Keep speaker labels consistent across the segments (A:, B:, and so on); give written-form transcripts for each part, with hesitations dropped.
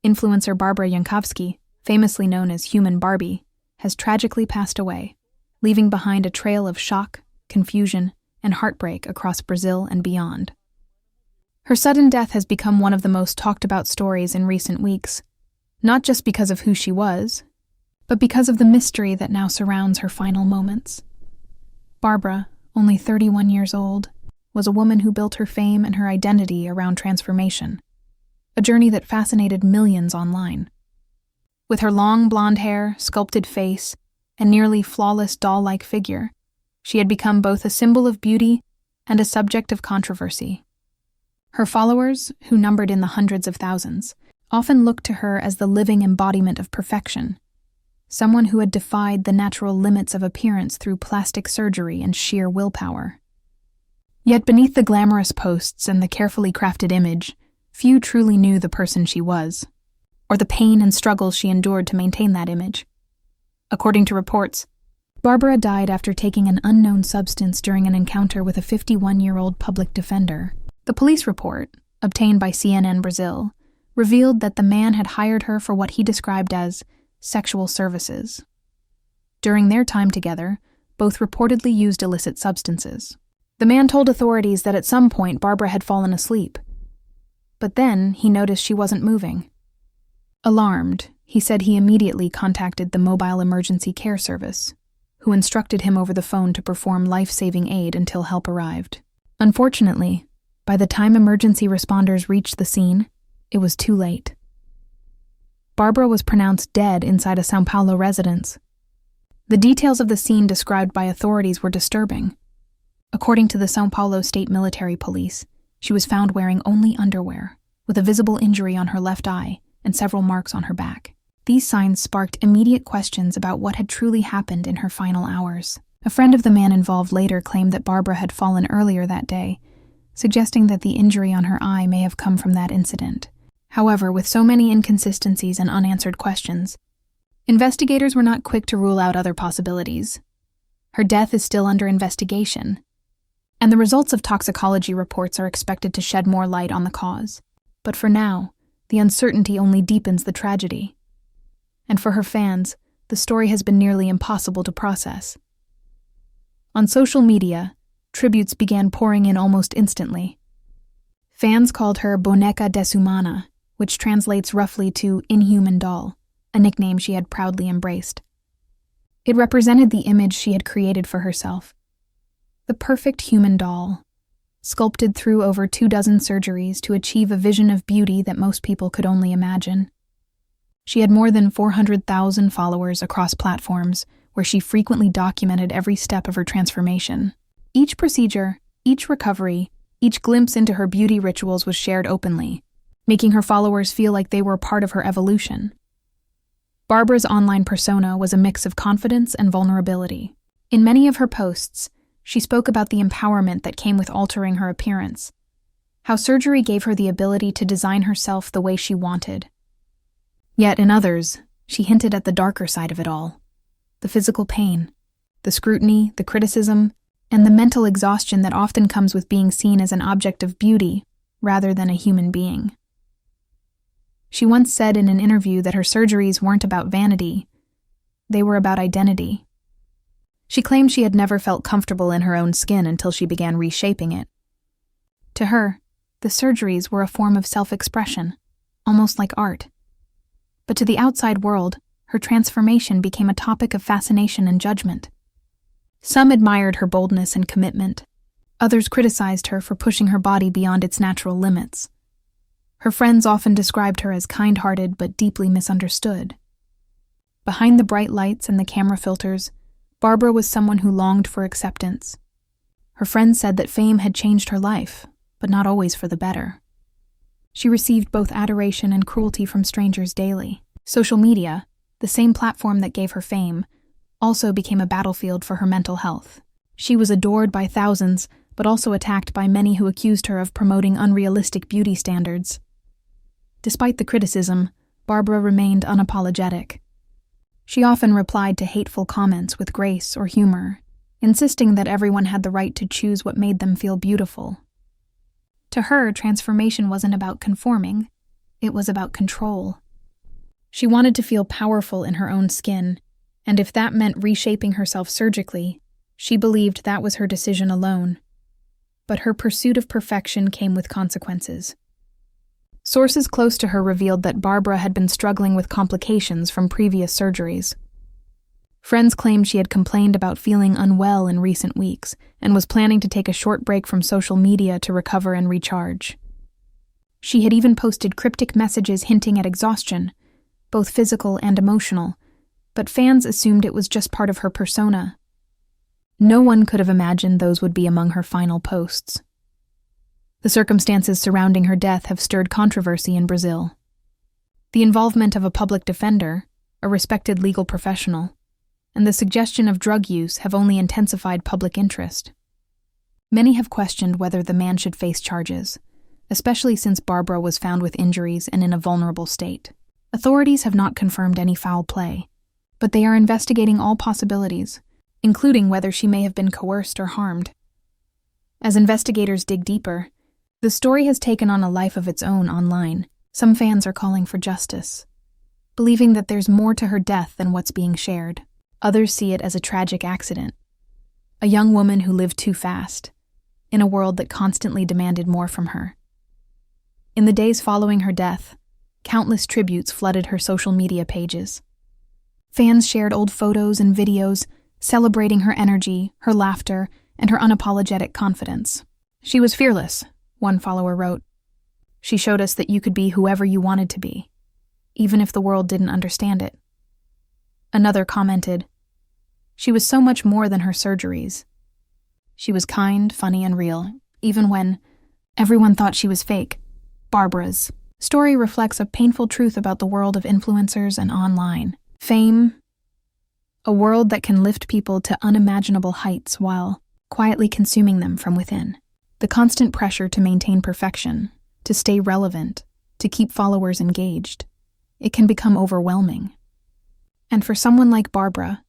A: Influencer Barbara Jankavski, famously known as Human Barbie, has tragically passed away, leaving behind a trail of shock, confusion, and heartbreak across Brazil and beyond. Her sudden death has become one of the most talked about stories in recent weeks, not just because of who she was, but because of the mystery that now surrounds her final moments. Barbara, only 31 years old, was a woman who built her fame and her identity around transformation, a journey that fascinated millions online. With her long blonde hair, sculpted face, and nearly flawless doll-like figure, she had become both a symbol of beauty and a subject of controversy. Her followers, who numbered in the hundreds of thousands, often looked to her as the living embodiment of perfection, someone who had defied the natural limits of appearance through plastic surgery and sheer willpower. Yet beneath the glamorous posts and the carefully crafted image, few truly knew the person she was, or the pain and struggles she endured to maintain that image. According to reports, Barbara died after taking an unknown substance during an encounter with a 51-year-old public defender. The police report, obtained by CNN Brazil, revealed that the man had hired her for what he described as sexual services. During their time together, both reportedly used illicit substances. The man told authorities that at some point Barbara had fallen asleep. But then he noticed she wasn't moving. Alarmed, he said he immediately contacted the mobile emergency care service, who instructed him over the phone to perform life-saving aid until help arrived. Unfortunately, by the time emergency responders reached the scene, it was too late. Barbara was pronounced dead inside a São Paulo residence. The details of the scene described by authorities were disturbing. According to the São Paulo State Military Police, she was found wearing only underwear, with a visible injury on her left eye and several marks on her back. These signs sparked immediate questions about what had truly happened in her final hours. A friend of the man involved later claimed that Barbara had fallen earlier that day, suggesting that the injury on her eye may have come from that incident. However, with so many inconsistencies and unanswered questions, investigators were not quick to rule out other possibilities. Her death is still under investigation, and the results of toxicology reports are expected to shed more light on the cause. But for now, the uncertainty only deepens the tragedy. And for her fans, the story has been nearly impossible to process. On social media, tributes began pouring in almost instantly. Fans called her Boneca Desumana, which translates roughly to inhuman doll, a nickname she had proudly embraced. It represented the image she had created for herself. The perfect human doll, sculpted through over 24 surgeries to achieve a vision of beauty that most people could only imagine. She had more than 400,000 followers across platforms where she frequently documented every step of her transformation. Each procedure, each recovery, each glimpse into her beauty rituals was shared openly, making her followers feel like they were part of her evolution. Barbara's online persona was a mix of confidence and vulnerability. In many of her posts, she spoke about the empowerment that came with altering her appearance, how surgery gave her the ability to design herself the way she wanted. Yet in others, she hinted at the darker side of it all, the physical pain, the scrutiny, the criticism, and the mental exhaustion that often comes with being seen as an object of beauty rather than a human being. She once said in an interview that her surgeries weren't about vanity, they were about identity. She claimed she had never felt comfortable in her own skin until she began reshaping it. To her, the surgeries were a form of self-expression, almost like art. But to the outside world, her transformation became a topic of fascination and judgment. Some admired her boldness and commitment. Others criticized her for pushing her body beyond its natural limits. Her friends often described her as kind-hearted but deeply misunderstood. Behind the bright lights and the camera filters, Barbara was someone who longed for acceptance. Her friends said that fame had changed her life, but not always for the better. She received both adoration and cruelty from strangers daily. Social media, the same platform that gave her fame, also became a battlefield for her mental health. She was adored by thousands, but also attacked by many who accused her of promoting unrealistic beauty standards. Despite the criticism, Barbara remained unapologetic. She often replied to hateful comments with grace or humor, insisting that everyone had the right to choose what made them feel beautiful. To her, transformation wasn't about conforming, it was about control. She wanted to feel powerful in her own skin, and if that meant reshaping herself surgically, she believed that was her decision alone. But her pursuit of perfection came with consequences. Sources close to her revealed that Barbara had been struggling with complications from previous surgeries. Friends claimed she had complained about feeling unwell in recent weeks and was planning to take a short break from social media to recover and recharge. She had even posted cryptic messages hinting at exhaustion, both physical and emotional, but fans assumed it was just part of her persona. No one could have imagined those would be among her final posts. The circumstances surrounding her death have stirred controversy in Brazil. The involvement of a public defender, a respected legal professional, and the suggestion of drug use have only intensified public interest. Many have questioned whether the man should face charges, especially since Barbara was found with injuries and in a vulnerable state. Authorities have not confirmed any foul play, but they are investigating all possibilities, including whether she may have been coerced or harmed. As investigators dig deeper, the story has taken on a life of its own online. Some fans are calling for justice, believing that there's more to her death than what's being shared. Others see it as a tragic accident, a young woman who lived too fast, in a world that constantly demanded more from her. In the days following her death, countless tributes flooded her social media pages. Fans shared old photos and videos, celebrating her energy, her laughter, and her unapologetic confidence. "She was fearless," one follower wrote. "She showed us that you could be whoever you wanted to be, even if the world didn't understand it." Another commented, "She was so much more than her surgeries. She was kind, funny, and real, even when everyone thought she was fake." Barbara's story reflects a painful truth about the world of influencers and online fame, a world that can lift people to unimaginable heights while quietly consuming them from within. The constant pressure to maintain perfection, to stay relevant, to keep followers engaged, it can become overwhelming. And for someone like Barbara,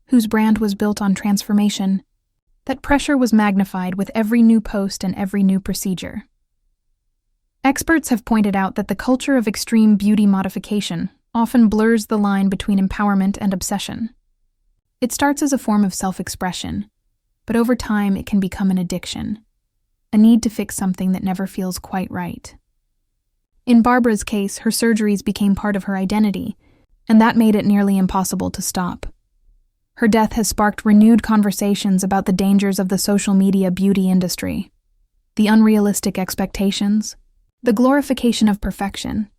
A: whose brand was built on transformation, that pressure was magnified with every new post and every new procedure. Experts have pointed out that the culture of extreme beauty modification often blurs the line between empowerment and obsession. It starts as a form of self-expression, but over time it can become an addiction, a need to fix something that never feels quite right. In Barbara's case, her surgeries became part of her identity, and that made it nearly impossible to stop. Her death has sparked renewed conversations about the dangers of the social media beauty industry, the unrealistic expectations, the glorification of perfection,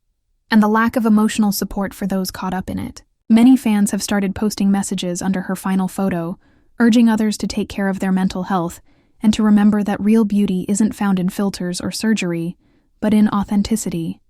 A: and the lack of emotional support for those caught up in it. Many fans have started posting messages under her final photo, urging others to take care of their mental health and to remember that real beauty isn't found in filters or surgery, but in authenticity.